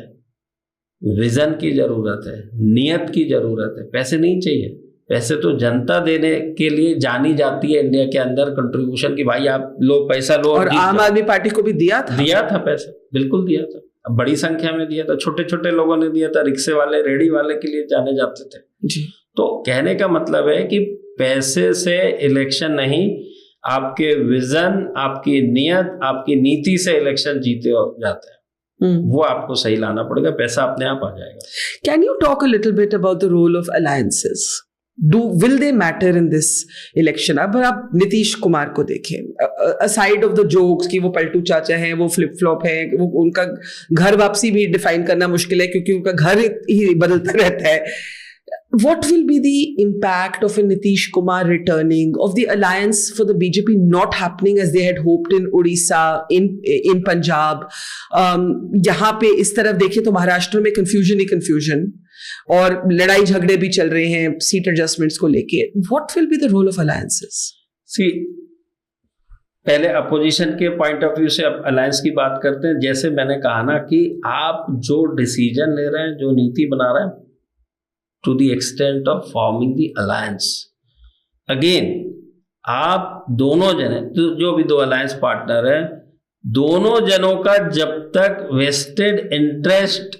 विजन की जरूरत है, नियत की जरूरत है। पैसे नहीं चाहिए, पैसे तो जनता देने के लिए जानी जाती है इंडिया के अंदर, कंट्रीब्यूशन की, भाई आप लो पैसा लो। और आम आदमी पार्टी को भी दिया था पैसा, बिल्कुल दिया था, बड़ी संख्या में दिया था, छोटे छोटे लोगों ने दिया था, रिक्शे वाले रेडी वाले के लिए जाने जाते थे जी। तो कहने का मतलब है कि पैसे से इलेक्शन नहीं, आपके विजन, आपकी नियत, आपकी नीति से इलेक्शन जीते जाते हैं। वो आपको सही लाना पड़ेगा, पैसा अपने आप आ जाएगा। Can you talk a little bit about the role of alliances? will they matter in this election? अब आप नीतीश कुमार को देखें, aside of the jokes कि वो पलटू चाचा हैं, वो फ्लिप फ्लॉप है, वो उनका घर वापसी भी डिफाइन करना मुश्किल है क्योंकि उनका घर ही बदलता रहता है। What will be the impact of a Nitish Kumar returning, of the alliance for the BJP not happening as they had hoped in Odisha, in Punjab? यहाँ पे इस तरफ देखें तो महाराष्ट्र में confusion ही confusion, और लड़ाई झगड़े भी चल रहे हैं सीट एडजस्टमेंट्स को लेके। What will be the role of alliances? See, पहले अपोजिशन के पॉइंट ऑफ व्यू से अब अलायंस की बात करते हैं। जैसे मैंने कहा ना कि आप जो डिसीजन ले रहे हैं, जो नीति बना रहे हैं, to the extent of forming the alliance. Again, आप दोनों जने, जो भी दो अलायंस पार्टनर हैं, दोनों जनों का जब तक वेस्टेड इंटरेस्ट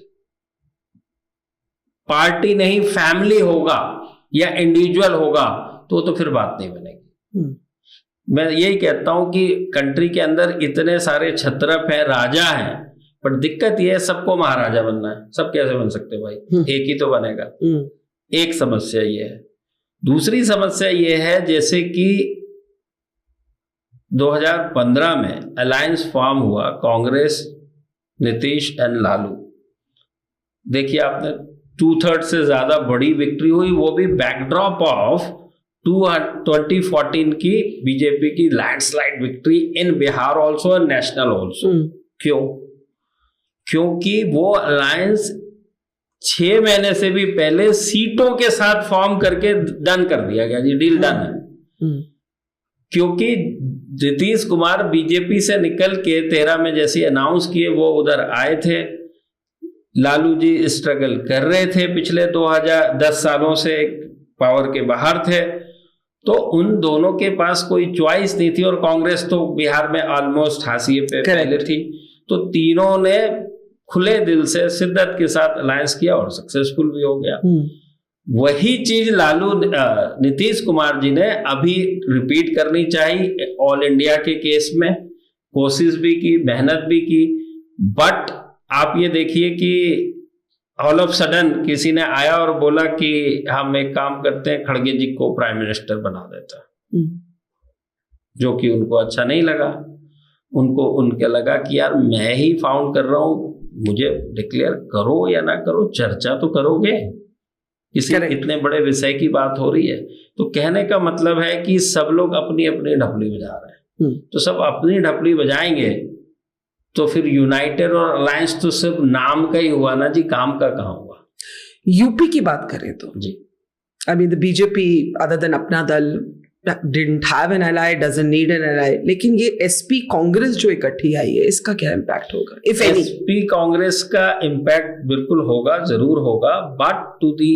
पार्टी नहीं फैमिली होगा या इंडिविजुअल होगा तो फिर बात नहीं बनेगी। मैं यही कहता हूं कि कंट्री के अंदर इतने सारे छत्रप हैं, राजा हैं, पर दिक्कत यह है सबको महाराजा बनना है। सब कैसे बन सकते भाई? एक ही तो बनेगा। एक समस्या ये है। दूसरी समस्या ये है, जैसे कि 2015 में अलायंस फॉर्म हुआ कांग्रेस, नीतीश एंड लालू। देखिए आपने 2/3 से ज्यादा बड़ी विक्ट्री हुई, वो भी बैकड्रॉप ऑफ 2014 की बीजेपी की landslide victory in Bihar also and national also. क्यों? क्योंकि वो अलायंस 6 महीने से भी पहले सीटों के साथ फॉर्म करके डन कर दिया गया जी, डील डन है। क्योंकि नीतीश कुमार बीजेपी से निकल के 13 में जैसे अनाउंस किए वो उधर आए थे, लालू जी स्ट्रगल कर रहे थे पिछले 2010 सालों से, पावर के बाहर थे, तो उन दोनों के पास कोई चॉइस नहीं थी, और कांग्रेस तो बिहार में ऑलमोस्ट हाशिए पे पहले थी। तो तीनों ने खुले दिल से शिद्दत के साथ अलायंस किया और सक्सेसफुल भी हो गया। वही चीज नीतीश कुमार जी ने अभी रिपीट करनी चाहिए। ऑल इंडिया के केस में कोशिश भी की, मेहनत भी की, बट आप ये देखिए कि ऑल ऑफ सडन किसी ने आया और बोला कि हम एक काम करते हैं, खड़गे जी को प्राइम मिनिस्टर बना देता, जो कि उनको अच्छा नहीं लगा। उनके लगा कि यार मैं ही फाउंड कर रहा हूं, मुझे डिक्लेयर करो या ना करो, चर्चा तो करोगे, इसी इतने बड़े विषय की बात हो रही है। तो कहने का मतलब है कि सब लोग अपनी अपनी ढपली बजा रहे हैं, तो सब अपनी ढपली बजाएंगे तो फिर यूनाइटेड और अलायंस तो सिर्फ नाम का ही हुआ ना जी, काम का कहाँ हुआ। यूपी की बात करें तो जी, I mean the BJP other than अपना दल didn't have an ally, doesn't need an ally, लेकिन ये एसपी कांग्रेस जो इकट्ठी आई है, इसका क्या इम्पैक्ट होगा इफ एनी? एसपी कांग्रेस का इम्पैक्ट बिल्कुल होगा, जरूर होगा, बट टू द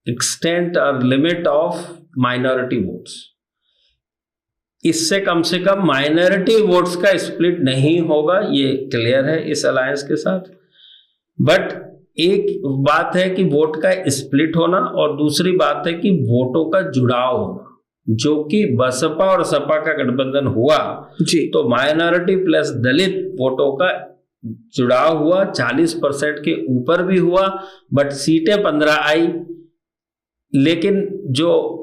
एक्सटेंट और लिमिट ऑफ माइनॉरिटी वोट्स। इससे कम से कम माइनॉरिटी वोट्स का स्प्लिट नहीं होगा, ये क्लियर है इस अलायंस के साथ। बट एक बात है कि वोट का स्प्लिट होना, और दूसरी बात है कि वोटों का जुड़ाव होना, जो कि बसपा और सपा का गठबंधन हुआ जी, तो माइनॉरिटी प्लस दलित वोटों का जुड़ाव हुआ, 40% के ऊपर भी हुआ, बट सीटें 15 आई। लेकिन जो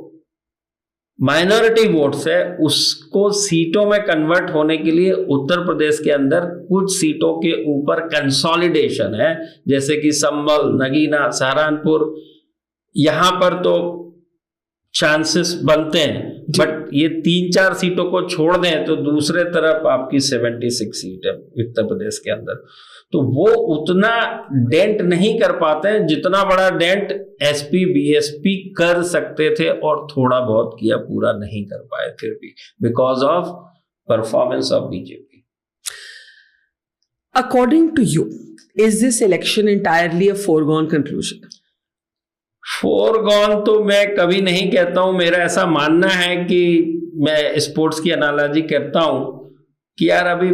माइनॉरिटी वोट्स है उसको सीटों में कन्वर्ट होने के लिए उत्तर प्रदेश के अंदर कुछ सीटों के ऊपर कंसोलिडेशन है, जैसे कि संभल, नगीना, सहारनपुर, यहां पर तो चांसेस बनते हैं, बट ये 3-4 सीटों को छोड़ दें तो दूसरे तरफ आपकी 76 सीट है उत्तर प्रदेश के अंदर, तो वो उतना डेंट नहीं कर पाते हैं जितना बड़ा डेंट एसपी बीएसपी कर सकते थे, और थोड़ा बहुत किया, पूरा नहीं कर पाए फिर भी, because of performance of BJP. According to you, is this election entirely a foregone conclusion? Foregone तो मैं कभी नहीं कहता हूं। मेरा ऐसा मानना है कि मैं स्पोर्ट्स की एनालॉजी करता हूं कि यार अभी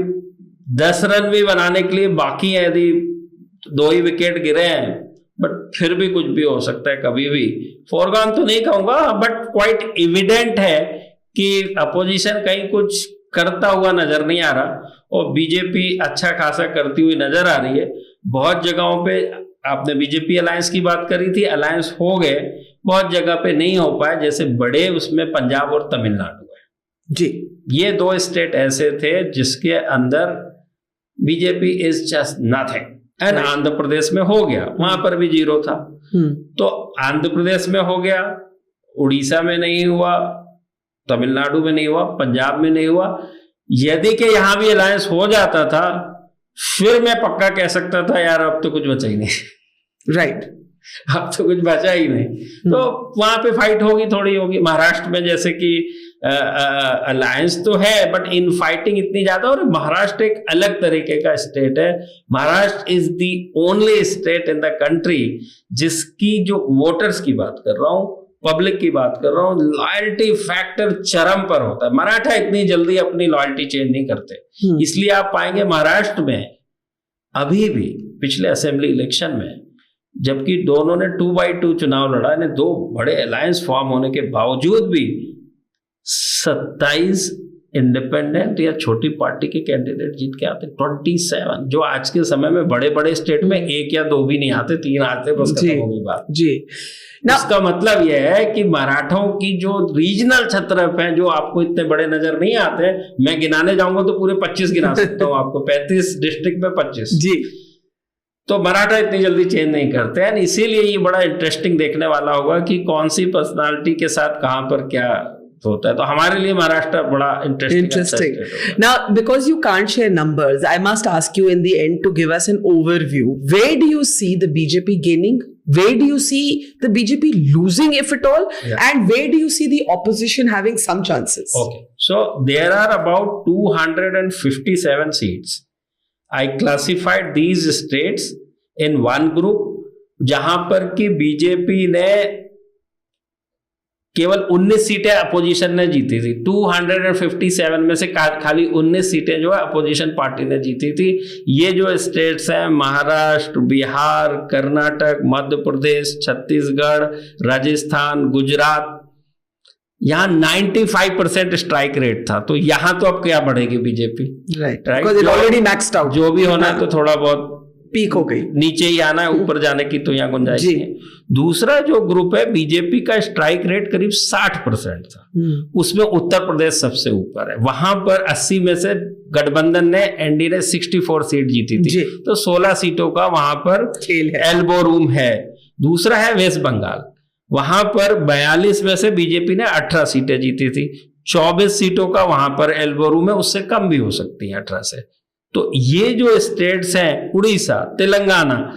10 रन भी बनाने के लिए बाकी है, यदि 2 ही विकेट गिरे हैं, बट फिर भी कुछ भी हो सकता है कभी भी। फोरगॉन तो नहीं कहूंगा, बट क्वाइट एविडेंट है कि अपोजिशन कहीं कुछ करता हुआ नजर नहीं आ रहा, और बीजेपी अच्छा खासा करती हुई नजर आ रही है। बहुत जगहों पे आपने बीजेपी अलायंस की बात करी थी, अलायंस हो गए, बहुत जगह पे नहीं हो पाए, जैसे बड़े उसमें पंजाब और तमिलनाडु है जी। ये 2 स्टेट ऐसे थे जिसके अंदर BJP is just nothing, and Andhra Pradesh में हो गया, वहां पर भी 0 था। तो आंध्र प्रदेश में हो गया, उड़ीसा में नहीं हुआ, तमिलनाडु में नहीं हुआ, पंजाब में नहीं हुआ। यदि कि यहां भी अलायंस हो जाता था, फिर मैं पक्का कह सकता था यार अब तो कुछ बचा ही नहीं, राइट, अब तो कुछ बचा ही नहीं। तो वहां पे फाइट होगी, थोड़ी होगी। महाराष्ट्र में जैसे कि अलायंस तो है, बट इन फाइटिंग इतनी ज्यादा, और महाराष्ट्र एक अलग तरीके का स्टेट है। Maharashtra is the only state in the country जिसकी, जो वोटर्स की बात कर रहा हूं, पब्लिक की बात कर रहा हूं, लॉयल्टी फैक्टर चरम पर होता है। मराठा इतनी जल्दी अपनी लॉयल्टी चेंज नहीं करते, इसलिए आप पाएंगे महाराष्ट्र में अभी भी पिछले असेंबली इलेक्शन में, जबकि दोनों ने 2x2 चुनाव लड़ा, ने 2 बड़े अलायंस फॉर्म होने के बावजूद भी 27 इंडिपेंडेंट या छोटी पार्टी के कैंडिडेट जीत के आते, 27, जो आज के समय में बड़े बड़े स्टेट में 1 या 2 भी नहीं आते, 3 आते, बस खत्म हो गई बात जी। इसका मतलब यह है कि मराठों की जो रीजनल छत्रप हैं, जो आपको इतने बड़े नजर नहीं आते, मैं गिनाने जाऊंगा तो पूरे 25 गिना सकता हूं आपको, 35 डिस्ट्रिक्ट में 25 जी। तो मराठा इतनी जल्दी चेंज नहीं करते हैं, इसीलिए ये बड़ा इंटरेस्टिंग देखने वाला होगा कि कौन सी पर्सनालिटी के साथ कहां पर क्या होता है। तो हमारे लिए महाराष्ट्र बड़ा interesting. Now, because you can't share numbers, I must ask you in the end to give us an overview. Where do you see the BJP gaining? Where do you see the BJP losing, if at all? Yeah. And where do you see the opposition having some chances? Okay. So there are about 257 seats. I classified these states in one group, जहां पर कि BJP ने केवल 19 सीटें opposition ने जीती थी। 257 में से खाली 19 सीटें जो है अपोजिशन पार्टी ने जीती थी। ये जो स्टेट्स हैं, महाराष्ट्र, बिहार, कर्नाटक, मध्य प्रदेश, छत्तीसगढ़, राजस्थान, गुजरात, यहाँ 95% स्ट्राइक रेट था। तो यहाँ तो अब क्या बढ़ेगी BJP, right, already maxed out. जो भी होना है तो थोड़ा बहुत पीक हो गई, नीचे ही आना है, ऊपर जाने की तो यहाँ गुंजाइश जी। नहीं है। दूसरा जो ग्रुप है, बीजेपी का स्ट्राइक रेट करीब 60% था, उसमें उत्तर प्रदेश सबसे ऊपर है। वहां पर 80 में से गठबंधन ने, एनडीए ने 64 सीट जीती थी, जी। तो 16 सीटों का वहां पर खेल है। एल्बो रूम है। दूसरा है वेस्ट बंगाल, वहां पर 42 में से बीजेपी ने 18 सीटें जीती थी, 24 सीटों का वहां पर एल्बो रूम है, उससे कम भी हो सकती है 18 से। तो ये जो स्टेट्स हैं, उड़ीसा, तेलंगाना,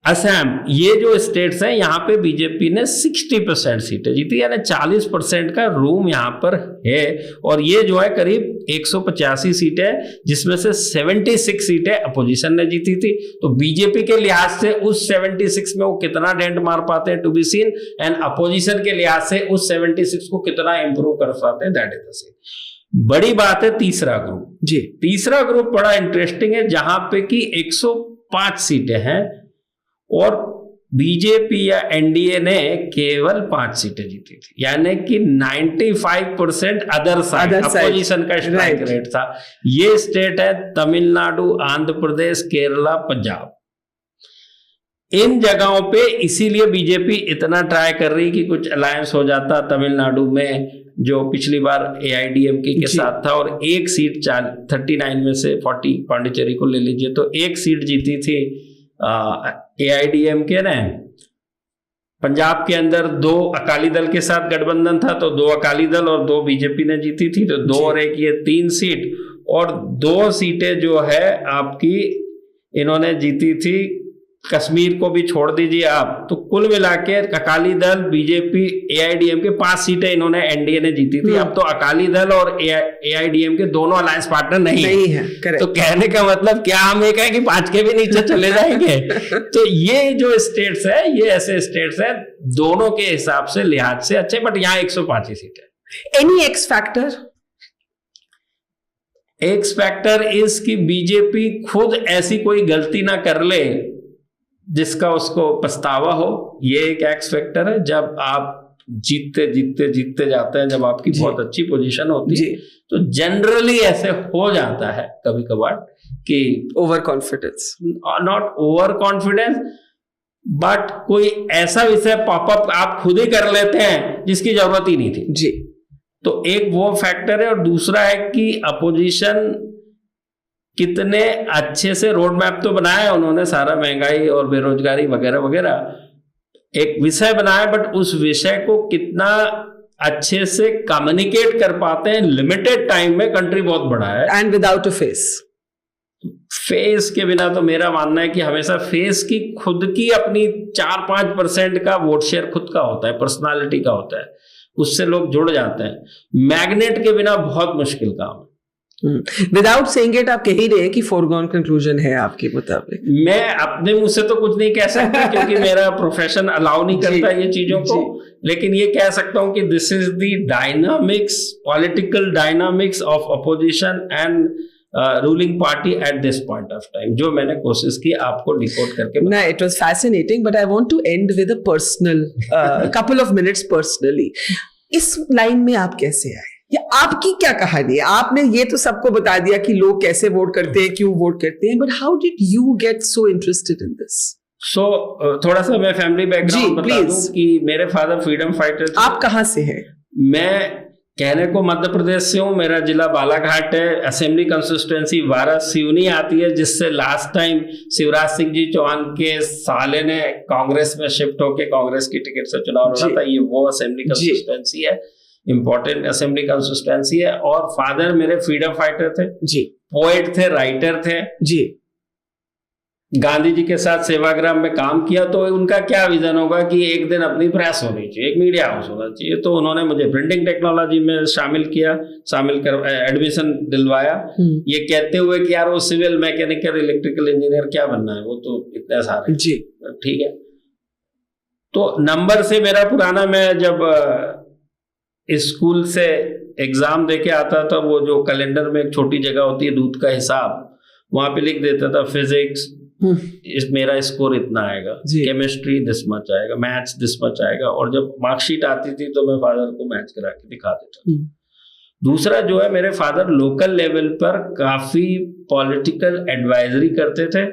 असम, ये जो स्टेट्स हैं, यहाँ पे बीजेपी ने 60% सीटें जीती, यानी 40% का रूम यहाँ पर है। और ये जो है करीब 185 सीटें, जिसमें से 76 सीटें अपोजिशन ने जीती थी। तो बीजेपी के लिहाज से उस 76 में वो कितना डेंट मार पाते हैं, to be seen, and opposition के लिहाज से उस 76 को कितना इंप्रूव कर पाते हैं, दैट इज द सीन। बड़ी बात है तीसरा ग्रुप जी। तीसरा ग्रुप बड़ा इंटरेस्टिंग है, जहां पे कि 105 सीटें हैं और बीजेपी या एनडीए ने केवल 5 सीटें जीती थी, यानी कि 95% अदर साइड अपोजिशन का स्ट्राइक रेट था। ये स्टेट है तमिलनाडु, आंध्र प्रदेश, केरला, पंजाब। इन जगहों पे इसीलिए बीजेपी इतना ट्राई कर रही कि कुछ अलायंस हो जाता। तमिलनाडु में जो पिछली बार एआईडीएमके के साथ था, और एक सीट 39 में से 40 पांडिचेरी को ले लीजिए, तो एक सीट जीती थी एआईडीएमके ने। पंजाब के अंदर 2 अकाली दल के साथ गठबंधन था, तो 2 अकाली दल और 2 बीजेपी ने जीती थी, तो 2 और 1 ये 3 सीट, और 2 सीटें जो है आपकी इन्होंने जीती थी, कश्मीर को भी छोड़ दीजिए आप, तो कुल मिला के अकाली दल, बीजेपी, एआईडीएमके 5 सीटें इन्होंने, एनडीए ने जीती थी। अब तो अकाली दल और एआईडीएमके दोनों अलायंस पार्टनर नहीं है। तो कहने का मतलब क्या हम ये कहें कि 5 के भी नीचे चले जाएंगे? तो ये जो स्टेट्स है, ये ऐसे स्टेट्स है दोनों के हिसाब से, लिहाज से अच्छे, बट यहाँ 105 सीट है। Any x factor? X factor is कि बीजेपी खुद ऐसी कोई गलती ना कर ले जिसका उसको पछतावा हो, ये एक एक्स फैक्टर है। जब आप जीतते जाते हैं, जब आपकी बहुत अच्छी पोजीशन होती है, तो जनरली ऐसे हो जाता है कभी कभार कि over confidence, not over confidence, but कोई ऐसा विषय पॉपअप आप खुद ही कर लेते हैं जिसकी जरूरत ही नहीं थी जी। तो एक वो फैक्टर है। और दूसरा है कि अपोजिशन कितने अच्छे से रोड मैप तो बनाया है उन्होंने, सारा महंगाई और बेरोजगारी वगैरह वगैरह एक विषय बनाया, बट उस विषय को कितना अच्छे से कम्युनिकेट कर पाते हैं लिमिटेड टाइम में। कंट्री बहुत बड़ा है, एंड विदाउट अ फेस के बिना तो मेरा मानना है कि हमेशा फेस की खुद की अपनी 4-5% का वोट शेयर खुद का होता है, पर्सनालिटी का होता है, उससे लोग जुड़ जाते हैं। मैग्नेट के बिना बहुत मुश्किल काम है। विदाउट सेइंग इट आप कह ही रहे हैं कि फोरगॉन कंक्लूजन है आपके मुताबिक। मैं अपने मुंह से तो कुछ नहीं कह सकता क्योंकि मेरा प्रोफेशन अलाउ नहीं करता ये चीजों को, लेकिन ये कह सकता हूं कि this is the dynamics, political dynamics of opposition and ruling party at this point of time, जो मैंने कोशिश की आपको डिकोड करके। ना, it was fascinating, but I want to end with a personal couple of minutes personally. इस line में आप कैसे आए, या आपकी क्या कहानी है? आपने ये तो सबको बता दिया कि लोग कैसे वोट करते हैं, क्यों वोट करते हैं, but how did you get so interested in this? So थोड़ा सा मैं फैमिली बैकग्राउंड बता दूं कि मेरे फादर फ्रीडम फाइटर थे। आप कहाँ से हैं? मैं कहने को मध्य प्रदेश से हूँ, मेरा जिला बालाघाट है, असेंबली कंस्टिट्यूएंसी वारा सिवनी आती है, जिससे लास्ट टाइम शिवराज सिंह जी चौहान के साले ने कांग्रेस में शिफ्ट होकर कांग्रेस की टिकट से चुनाव लड़ा था। ये वो असेंबली कंस्टिट्यूएंसी है, इंपॉर्टेंट असेंबली कंस्टिट्यूएंसी है। और फादर मेरे फ्रीडम फाइटर थे जी, पोएट थे, राइटर थे जी, गांधी जी के साथ सेवाग्राम में काम किया। तो उनका क्या विजन होगा कि एक दिन अपनी प्रेस होनी चाहिए, एक मीडिया हाउस होना चाहिए। तो उन्होंने मुझे प्रिंटिंग टेक्नोलॉजी में शामिल कर एडमिशन दिलवाया, ये कहते हुए कि यार वो सिविल, मैकेनिकल, इलेक्ट्रिकल इंजीनियर क्या बनना है, वो तो इतने सारे जी, ठीक है। तो नंबर से मेरा पुराना, मैं जब स्कूल से एग्जाम देके आता था, वो जो कैलेंडर में एक छोटी जगह होती है दूध का हिसाब, वहां पे लिख देता था फिजिक्स मेरा स्कोर इतना आएगा, केमिस्ट्री दिस मच आएगा, मैथ्स दिस मच आएगा। और जब मार्कशीट आती थी तो मैं फादर को मैच करा के दिखा देता था। दूसरा जो है, मेरे फादर लोकल लेवल पर काफी पॉलिटिकल एडवाइजरी करते थे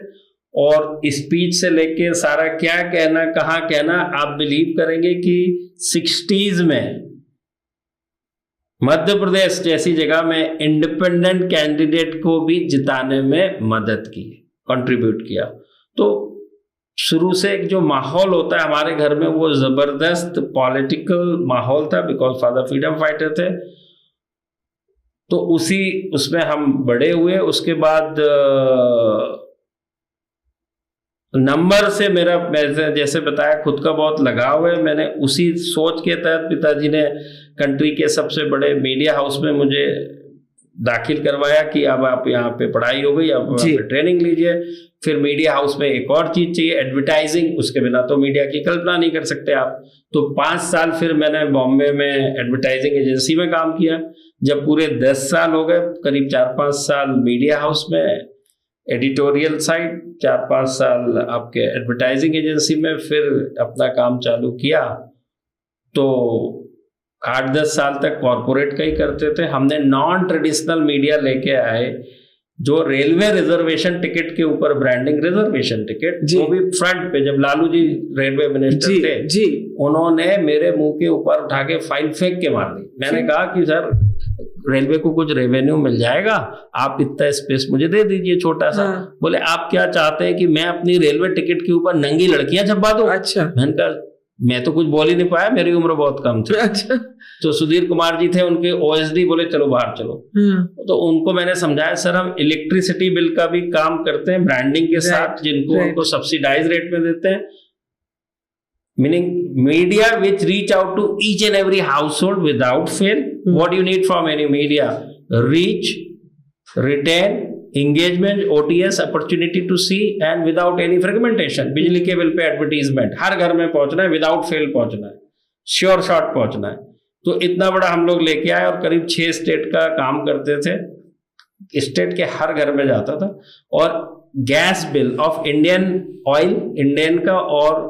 और स्पीच से लेके सारा क्या कहना कहाँ कहना, आप बिलीव करेंगे कि 60s में मध्य प्रदेश जैसी जगह में इंडिपेंडेंट कैंडिडेट को भी जिताने में मदद की, कंट्रीब्यूट किया। तो शुरू से एक जो माहौल होता है हमारे घर में वो जबरदस्त पॉलिटिकल माहौल था, बिकॉज फादर फ्रीडम फाइटर थे। तो उसमें हम बड़े हुए। उसके बाद नंबर से मेरा, जैसे बताया, खुद का बहुत लगाव है। मैंने उसी सोच के तहत पिताजी ने कंट्री के सबसे बड़े मीडिया हाउस में मुझे दाखिल करवाया कि अब आप यहाँ पे पढ़ाई हो गई, अब ट्रेनिंग लीजिए। फिर मीडिया हाउस में एक और चीज चाहिए, एडवर्टाइजिंग। उसके बिना तो मीडिया की कल्पना नहीं कर सकते आप। तो 5 साल फिर मैंने बॉम्बे में एडवर्टाइजिंग एजेंसी में काम किया। जब पूरे 10 साल हो गए, करीब 4-5 साल मीडिया हाउस में एडिटोरियल साइड, 4-5 साल आपके एडवर्टाइजिंग एजेंसी में, फिर अपना काम चालू किया। तो 8-10 साल तक कॉरपोरेट का ही करते थे। हमने नॉन ट्रेडिशनल मीडिया लेके आए, जो रेलवे रिजर्वेशन टिकट के ऊपर ब्रांडिंग, रिजर्वेशन टिकट, वो भी फ्रंट पे। जब लालू जी रेलवे मिनिस्टर थे, उन्होंने मेरे मुंह के ऊपर उठा के फाइल फेंक के मार दी। मैंने कहा कि सर, रेलवे को कुछ रेवेन्यू मिल जाएगा, आप इतना स्पेस मुझे दे दीजिए छोटा सा। बोले आप क्या चाहते हैं कि मैं अपनी रेलवे टिकट के ऊपर नंगी लड़कियां छपवा दूं? अच्छा। मैंने कहा मैं तो कुछ बोल ही नहीं पाया, मेरी उम्र बहुत कम थी। अच्छा। तो सुधीर कुमार जी थे, उनके ओएसडी, बोले चलो बाहर चलो। तो उनको मैंने समझाया, सर हम इलेक्ट्रिसिटी बिल का भी काम करते हैं ब्रांडिंग के साथ, जिनको उनको सब्सिडाइज रेट में देते हैं। Meaning media which reach out to each and every household without fail. What do you need from any media? Reach, retain, engagement, ODS, opportunity to see, and without any fragmentation. बिजली के bill pay advertisement, हर घर में पहुंचना है, without fail पहुंचना है, sure shot पहुंचना है। तो इतना बड़ा हम लोग लेके आए और करीब 6 स्टेट का काम करते थे। स्टेट के हर घर में जाता था। और gas bill of Indian oil, Indian का और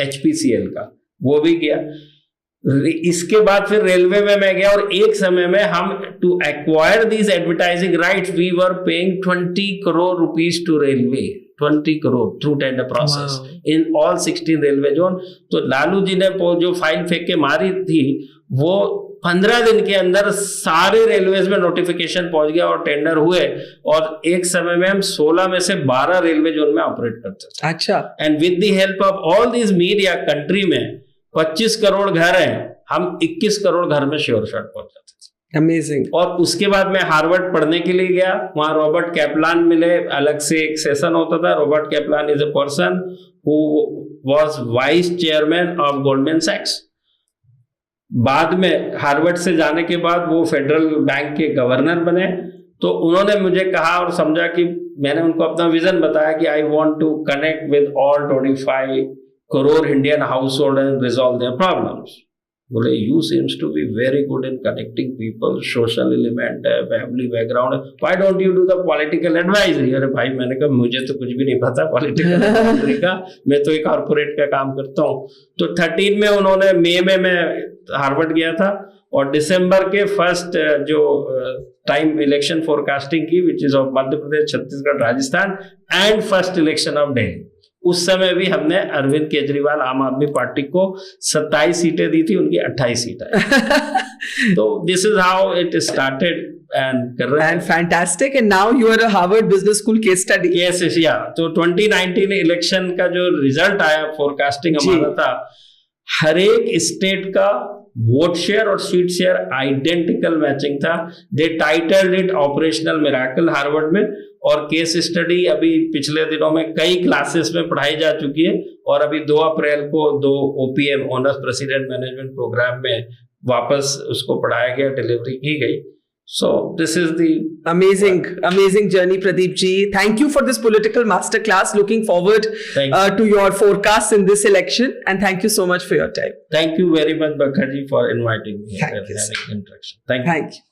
HPCL का, वो भी किया। इसके बाद फिर रेलवे में मैं गया, और एक समय में हम to acquire these advertising rights we were paying 20 crore rupees to railway, 20 crore through tender process in all 16 railway zone. तो लालू जी ने जो फाइल फेंक के मारी थी, वो 15 दिन के अंदर सारे रेलवेज में नोटिफिकेशन पहुंच गया और टेंडर हुए। और एक समय में हम 16 में से 12 रेलवे जोन में ऑपरेट करते थे। अच्छा। And with the help of all this media, country में 25 करोड़ घर हैं, हम 21 करोड़ घर में श्योर शॉट पहुंच जाते थे। अमेजिंग। और उसके बाद मैं हार्वर्ड पढ़ने के लिए गया। वहां रॉबर्ट कैपलान मिले, अलग से एक सेशन होता था। Robert Kaplan is a person who was vice chairman of Goldman सैक्स। बाद में हार्वर्ड से जाने के बाद वो फेडरल बैंक के गवर्नर बने। तो उन्होंने मुझे कहा और समझा कि मैंने उनको अपना विजन बताया कि I want to connect with all 25 crore Indian household and resolve their problems. बोले you seems to be very good in connecting people, social element है, फैमिली बैकग्राउंड है, why don't you do the political advisory? अरे भाई, मैंने कहा मुझे तो कुछ भी नहीं पता पॉलिटिकल एडवाइजरी का, मैं तो एक कॉर्पोरेट का काम करता हूँ। तो 13 में उन्होंने, मई में मैं हार्वर्ड गया था, और दिसंबर के फर्स्ट जो टाइम इलेक्शन फोरकास्टिंग की, which is of Madhya Pradesh, Chhattisgarh, Rajasthan, and first election of Delhi. उस समय भी हमने अरविंद केजरीवाल आम आदमी पार्टी को 27 सीटें दी थी, उनकी 28 सीटें। तो this is how it started and fantastic, and now you are a Harvard Business School case study. Yes, yeah. तो 2019 इलेक्शन का जो रिजल्ट आया, फोरकास्टिंग हमारा था, हर एक स्टेट का वोट शेयर और सीट शेयर आइडेंटिकल मैचिंग था। They titled it operational miracle Harvard में। और केस स्टडी अभी पिछले दिनों में कई क्लासेस में पढ़ाई जा चुकी है, और अभी 2 अप्रैल को 2 OPM, honours president management program में वापस उसको पढ़ाया गया, डिलीवरी की गई। So this is the amazing journey, Pradeep ji. Thank you for this political masterclass. Looking forward to your forecasts in this election, and thank you so much for your time. Thank you very much, Bakha ji, for inviting me. Thank you. Thank you.